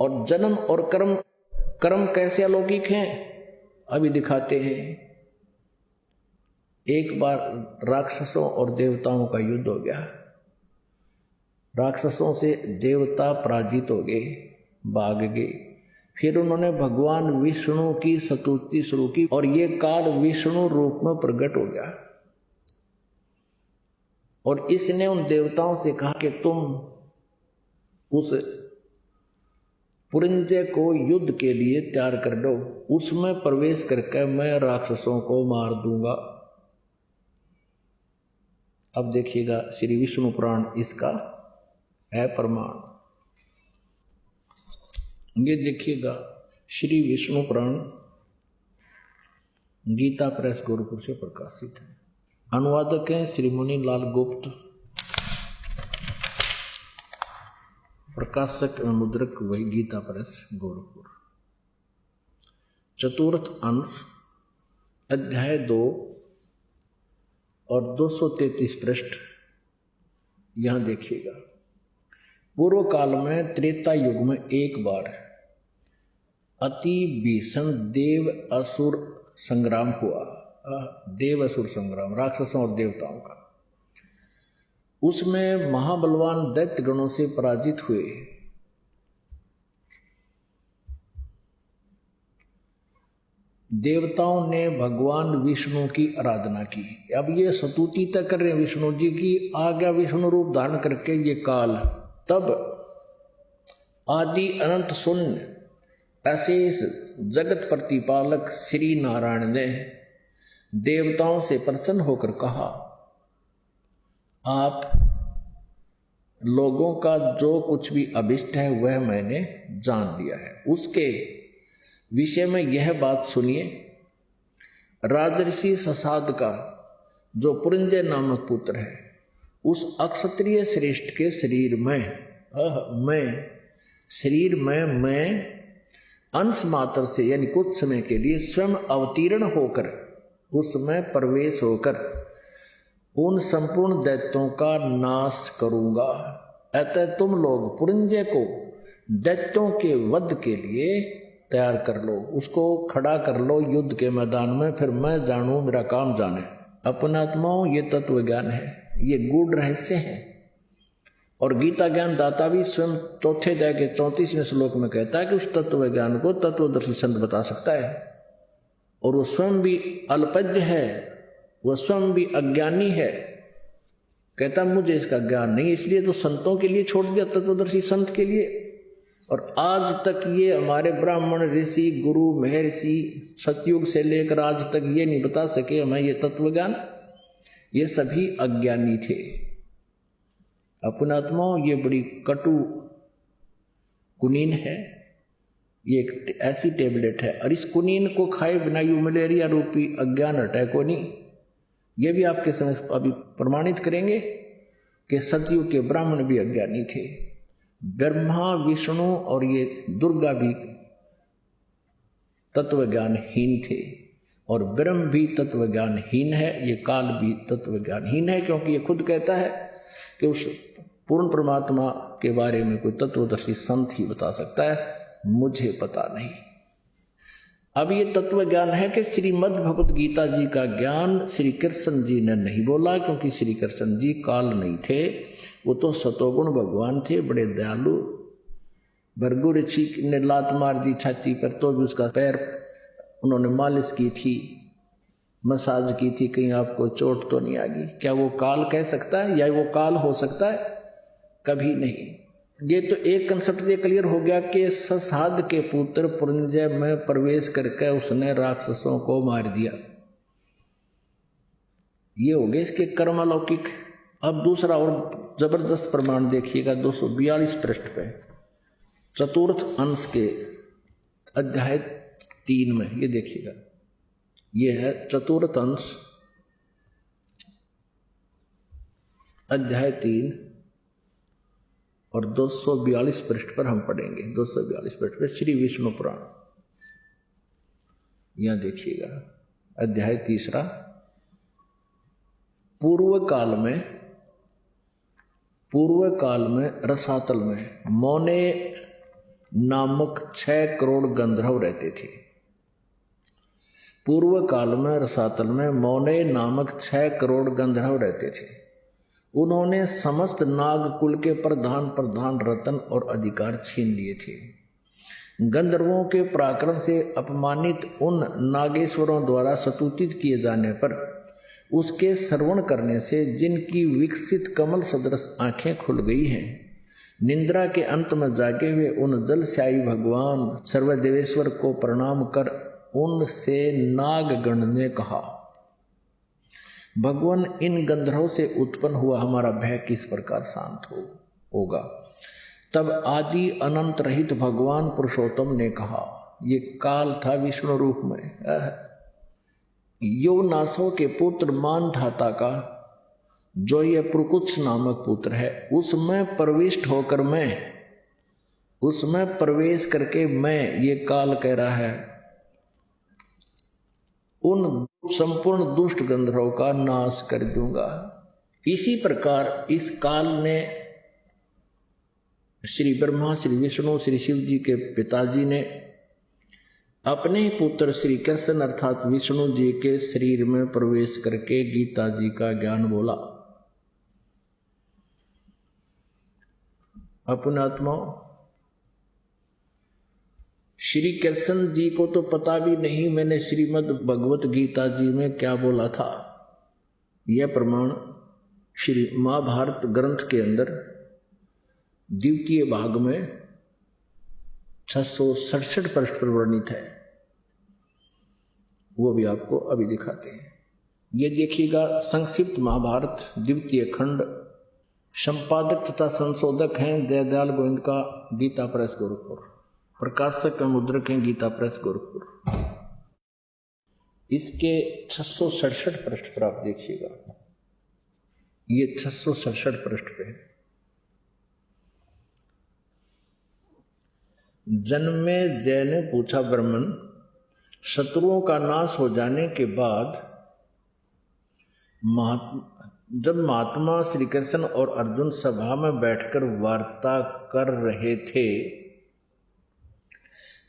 और जन्म और कर्म कर्म कैसे अलौकिक हैं अभी दिखाते हैं। एक बार राक्षसों और देवताओं का युद्ध हो गया, राक्षसों से देवता पराजित हो गए, भाग गए। फिर उन्होंने भगवान विष्णु की स्तुति शुरू की और ये काल विष्णु रूप में प्रकट हो गया और इसने उन देवताओं से कहा कि तुम उस पुरंजय को युद्ध के लिए तैयार कर दो, उसमें प्रवेश करके मैं राक्षसों को मार दूंगा। अब देखिएगा श्री विष्णु पुराण इसका है प्रमाण। ये देखिएगा श्री विष्णु पुराण गीता प्रेस गोरखपुर से प्रकाशित है। अनुवादक हैं श्री मुनि लाल गुप्त, प्रकाशक एवं मुद्रक वही गीता प्रेस गोरखपुर। चतुर्थ अंश अध्याय 2 और 233 पृष्ठ यहां देखिएगा। पूर्व काल में त्रेता युग में एक बार अति भीषण देव असुर संग्राम हुआ, देव असुर संग्राम राक्षसों और देवताओं का। उसमें महाबलवान दैत्य गणों से पराजित हुए। देवताओं ने भगवान विष्णु की आराधना की। अब ये स्तुति तक कर रहे हैं विष्णु जी की, आ गया विष्णु रूप धारण करके ये काल। तब आदि अनंत शून्य अशेष जगत प्रतिपालक श्री नारायण ने देवताओं से प्रसन्न होकर कहा, आप लोगों का जो कुछ भी अभिष्ट है वह मैंने जान लिया है। उसके विषय में यह बात सुनिए। राजर्षि ससाद का जो पुरंजय नामक पुत्र है, उस अक्षत्रिय श्रेष्ठ के शरीर में मैं अंश मात्र से यानी कुछ समय के लिए स्वयं अवतीर्ण होकर उसमें प्रवेश होकर उन संपूर्ण दैत्यों का नाश करूंगा। अतः तुम लोग पुरंजय को दैत्यों के वध के लिए तैयार कर लो, उसको खड़ा कर लो युद्ध के मैदान में, फिर मैं जानूं मेरा काम जाने। अपनात्माओं ये तत्व ज्ञान है, ये गूढ़ रहस्य है। और गीता ज्ञान दाता भी स्वयं चौथे अध्याय के 34वें श्लोक में कहता है कि उस तत्व ज्ञान को तत्वदर्शी संत बता सकता है। और वो स्वयं भी अल्पज्ञ है, वह स्वयं भी अज्ञानी है, कहता मुझे इसका ज्ञान नहीं, इसलिए तो संतों के लिए छोड़ दिया, तत्वदर्शी संत के लिए। और आज तक ये हमारे ब्राह्मण ऋषि गुरु महर्षि सतयुग से लेकर आज तक ये नहीं बता सके हमें ये तत्व ज्ञान, ये सभी अज्ञानी थे। अपनात्माओं ये बड़ी कटु कुनीन है, ये एक ऐसी टेबलेट है और इस कुनीन को खाए बिना यू मलेरिया रूपी अज्ञान हटाए को नहीं। ये भी आपके समझ अभी प्रमाणित करेंगे कि सतयुग के ब्राह्मण भी अज्ञानी थे, ब्रह्मा विष्णु और ये दुर्गा भी तत्वज्ञानहीन थे और ब्रह्म भी तत्वज्ञानहीन है, ये काल भी तत्वज्ञानहीन है, क्योंकि ये खुद कहता है कि उस पूर्ण परमात्मा के बारे में कोई तत्वदर्शी संत ही बता सकता है, मुझे पता नहीं। अब ये तत्व ज्ञान है कि श्रीमद् भगवत गीता जी का ज्ञान श्री कृष्ण जी ने नहीं बोला, क्योंकि श्री कृष्ण जी काल नहीं थे, वो तो सतोगुण भगवान थे, बड़े दयालु। भृगु ऋषि ने लात मार दी छाती पर तो भी उसका पैर उन्होंने मालिश की थी, मसाज की थी, कहीं आपको चोट तो नहीं आ गई। क्या वो काल कह सकता है या वो काल हो सकता है? कभी नहीं। ये तो एक कंसेप्ट ये क्लियर हो गया कि ससाद के पुत्र पुरंजय में प्रवेश करके उसने राक्षसों को मार दिया, ये हो गए इसके कर्म अलौकिक। अब दूसरा और जबरदस्त प्रमाण देखिएगा 242 पृष्ठ पे, चतुर्थ अंश के अध्याय 3 में, ये देखिएगा, ये है चतुर्थ अंश अध्याय 3 और 242 पृष्ठ पर हम पढ़ेंगे। 242 पृष्ठ पर श्री विष्णु पुराण, यहां देखिएगा अध्याय 3। पूर्व काल में रसातल में मौने नामक 6 करोड़ गंधर्व रहते थे। पूर्व काल में रसातल में मौने नामक 6 करोड़ गंधर्व रहते थे। उन्होंने समस्त नाग कुल के प्रधान रतन और अधिकार छीन लिए थे। गंधर्वों के पराक्रम से अपमानित उन नागेश्वरों द्वारा स्तुतित किए जाने पर उसके श्रवण करने से जिनकी विकसित कमल सदृश आंखें खुल गई हैं, निंद्रा के अंत में जागे हुए उन जलशायी भगवान सर्वदेवेश्वर को प्रणाम कर उनसे नागगण ने कहा, भगवान, इन गंधर्वों से उत्पन्न हुआ हमारा भय किस प्रकार शांत होगा। तब आदि अनंत रहित भगवान पुरुषोत्तम ने कहा, ये काल था विष्णु रूप में, योनासों के पुत्र मानधाता का जो ये पुरकुत्स नामक पुत्र है, उसमें प्रविष्ट होकर उसमें प्रवेश करके मैं ये काल कह रहा है उन संपूर्ण दुष्ट गंधर्वों का नाश कर दूंगा। इसी प्रकार इस काल ने श्री ब्रह्मा, श्री विष्णु, श्री शिव जी के पिताजी ने अपने ही पुत्र श्री कृष्ण अर्थात विष्णु जी के शरीर में प्रवेश करके गीता जी का ज्ञान बोला। अपने आत्मा श्री कृष्ण जी को तो पता भी नहीं मैंने श्रीमद् भगवत गीता जी में क्या बोला था। यह प्रमाण श्री महाभारत ग्रंथ के अंदर द्वितीय भाग में 667 पृष्ठ पर वर्णित है। वो भी आपको अभी दिखाते हैं। ये देखिएगा, संक्षिप्त महाभारत द्वितीय खंड, संपादक तथा संशोधक हैं दयाल गोविंद का गीता प्रेस गोरखपुर, प्रकाशक एवं मुद्रक हैं गीता प्रेस गोरखपुर। इसके 667 पृष्ठ पर आप देखिएगा, ये 667 पृष्ठ पे है। जन्मे जय ने पूछा, ब्राह्मण, शत्रुओं का नाश हो जाने के बाद जब महात्मा श्री कृष्ण और अर्जुन सभा में बैठकर वार्ता कर रहे थे,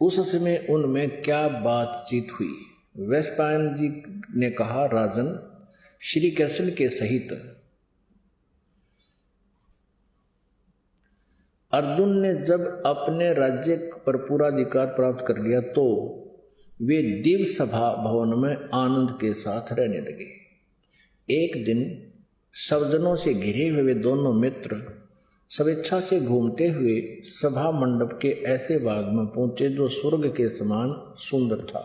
उस समय उनमें क्या बातचीत हुई। वैशंपायन जी ने कहा, राजन, श्री कृष्ण के सहित अर्जुन ने जब अपने राज्य पर पूरा अधिकार प्राप्त कर लिया तो वे दिव्य सभा भवन में आनंद के साथ रहने लगे। एक दिन सज्जनों से घिरे हुए दोनों मित्र स्वेच्छा से घूमते हुए सभा मंडप के ऐसे भाग में पहुंचे जो स्वर्ग के समान सुंदर था।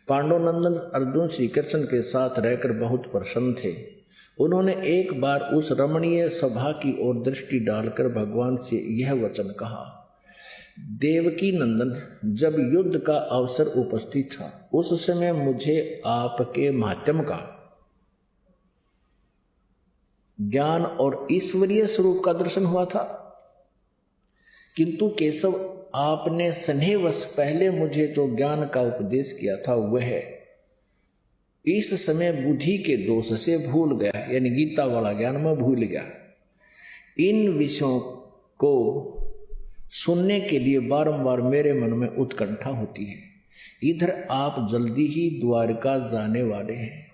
पांडुनंदन अर्जुन श्री कृष्ण के साथ रहकर बहुत प्रसन्न थे। उन्होंने एक बार उस रमणीय सभा की ओर दृष्टि डालकर भगवान से यह वचन कहा, देवकी नंदन, जब युद्ध का अवसर उपस्थित था उस समय मुझे आपके माध्यम का ज्ञान और ईश्वरीय स्वरूप का दर्शन हुआ था, किंतु केशव, आपने स्नेहवश पहले मुझे जो ज्ञान का उपदेश किया था वह इस समय बुद्धि के दोष से भूल गया, यानी गीता वाला ज्ञान मैं भूल गया। इन विषयों को सुनने के लिए बारंबार मेरे मन में उत्कंठा होती है। इधर आप जल्दी ही द्वारका जाने वाले हैं,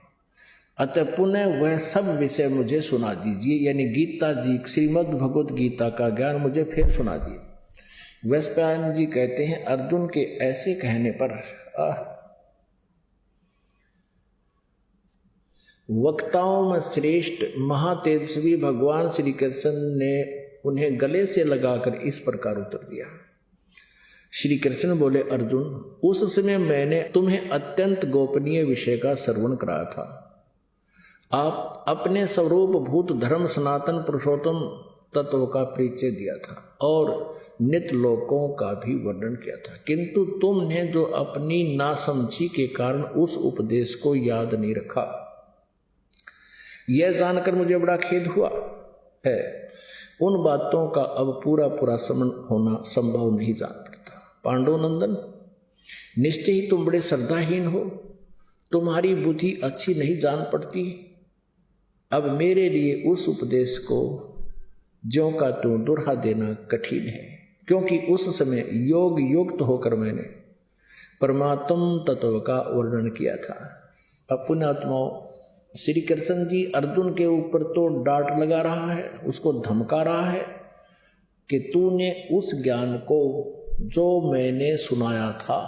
अतः पुनः वह सब विषय मुझे सुना दीजिए, यानी गीता जी श्रीमद् भगवत गीता का ज्ञान मुझे फिर सुना दिए। वैशंपायन जी कहते हैं, अर्जुन के ऐसे कहने पर वक्ताओं में श्रेष्ठ महातेजस्वी भगवान श्री कृष्ण ने उन्हें गले से लगाकर इस प्रकार उत्तर दिया। श्री कृष्ण बोले, अर्जुन, उस समय मैंने तुम्हें अत्यंत गोपनीय विषय का श्रवण कराया था। आप अपने स्वरूप भूत धर्म सनातन पुरुषोत्तम तत्व का परिचय दिया था और नित्य लोकों का भी वर्णन किया था, किंतु तुमने जो अपनी नासमझी के कारण उस उपदेश को याद नहीं रखा। यह जानकर मुझे बड़ा खेद हुआ है। उन बातों का अब पूरा स्मरण होना संभव नहीं जान पड़ता। पांडुनंदन, निश्चय ही तुम बड़े श्रद्धाहीन हो, तुम्हारी बुद्धि अच्छी नहीं जान पड़ती। अब मेरे लिए उस उपदेश को ज्यों का त्यों दोहरा देना कठिन है। क्योंकि उस समय योग युक्त होकर मैंने परमात्म तत्व का वर्णन किया था। अब पुण्यात्माओं, श्री कृष्ण जी अर्जुन के ऊपर तो डांट लगा रहा है, उसको धमका रहा है कि तूने उस ज्ञान को जो मैंने सुनाया था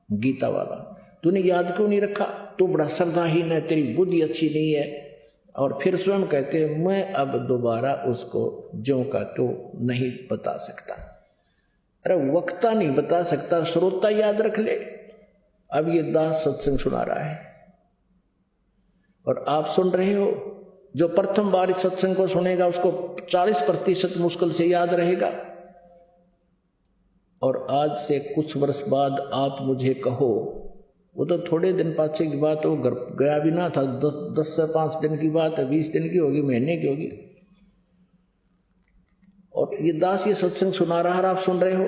गीता वाला, तूने याद क्यों नहीं रखा? तू बड़ा श्रद्धाहीन है, तेरी बुद्धि अच्छी नहीं है। और फिर स्वयं कहते हैं मैं अब दोबारा उसको ज्यों का तो नहीं बता सकता। अरे वक्ता नहीं बता सकता, श्रोता याद रख ले। अब ये दास सत्संग सुना रहा है और आप सुन रहे हो। जो प्रथम बार इस सत्संग को सुनेगा उसको 40% मुश्किल से याद रहेगा। और आज से कुछ वर्ष बाद आप मुझे कहो, वो तो थोड़े दिन पाछे की बात, वो घर गया भी ना था, 10 से 5 दिन की बात है, 20 दिन की होगी, महीने की होगी। और ये दास ये सत्संग सुना रहा है, आप सुन रहे हो।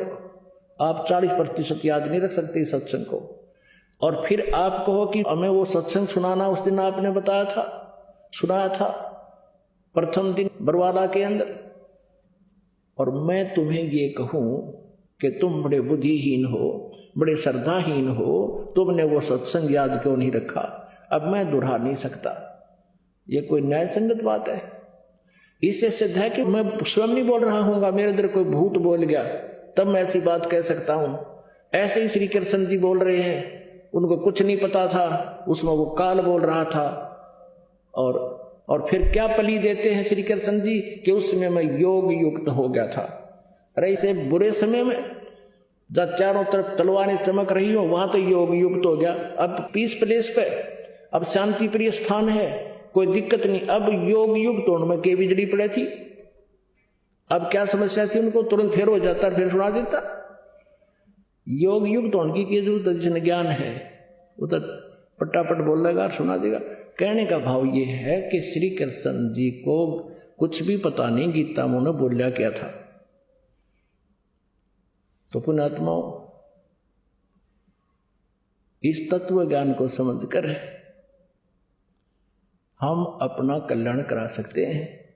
आप 40% याद नहीं रख सकते इस सत्संग को। और फिर आप कहो कि हमें वो सत्संग सुनाना उस दिन आपने बताया था, सुनाया था प्रथम दिन बरवाला के अंदर। और मैं तुम्हें ये कहूं कि तुम बड़े बुद्धिहीन हो, बड़े श्रद्धाहीन हो, तुमने वो सत्संग याद क्यों नहीं रखा? अब मैं दोहरा नहीं सकता। ये कोई न्याय संगत बात है? इससे सिद्ध है कि मैं स्वयं नहीं बोल रहा हूँगा, मेरे अंदर कोई भूत बोल गया तब मैं ऐसी बात कह सकता हूँ। ऐसे ही श्री कृष्ण जी बोल रहे हैं, उनको कुछ नहीं पता था, उसमें वो काल बोल रहा था। और फिर क्या पली देते हैं श्री कृष्ण जी कि उस समय मैं योग युक्त हो गया था। अरे इसे बुरे समय में जब चारों तरफ तलवारें चमक रही हो वहां तो योग युक्त हो गया। अब पीस प्लेस पे, अब शांति प्रिय स्थान है, कोई दिक्कत नहीं। अब योग युक्त होने में के बिजली पड़े थी। अब क्या समस्या थी उनको? तुरंत फेर हो जाता, फिर सुना देता। योग युक्त होने की जरूरत जिसने ज्ञान है वो तो पट्टापट बोल देगा, सुना देगा। कहने का भाव ये है कि श्री कृष्ण जी को कुछ भी पता नहीं गीता उन्होंने बोलिया क्या था। तो पुण्यात्माओं, इस तत्व ज्ञान को समझकर हम अपना कल्याण करा सकते हैं।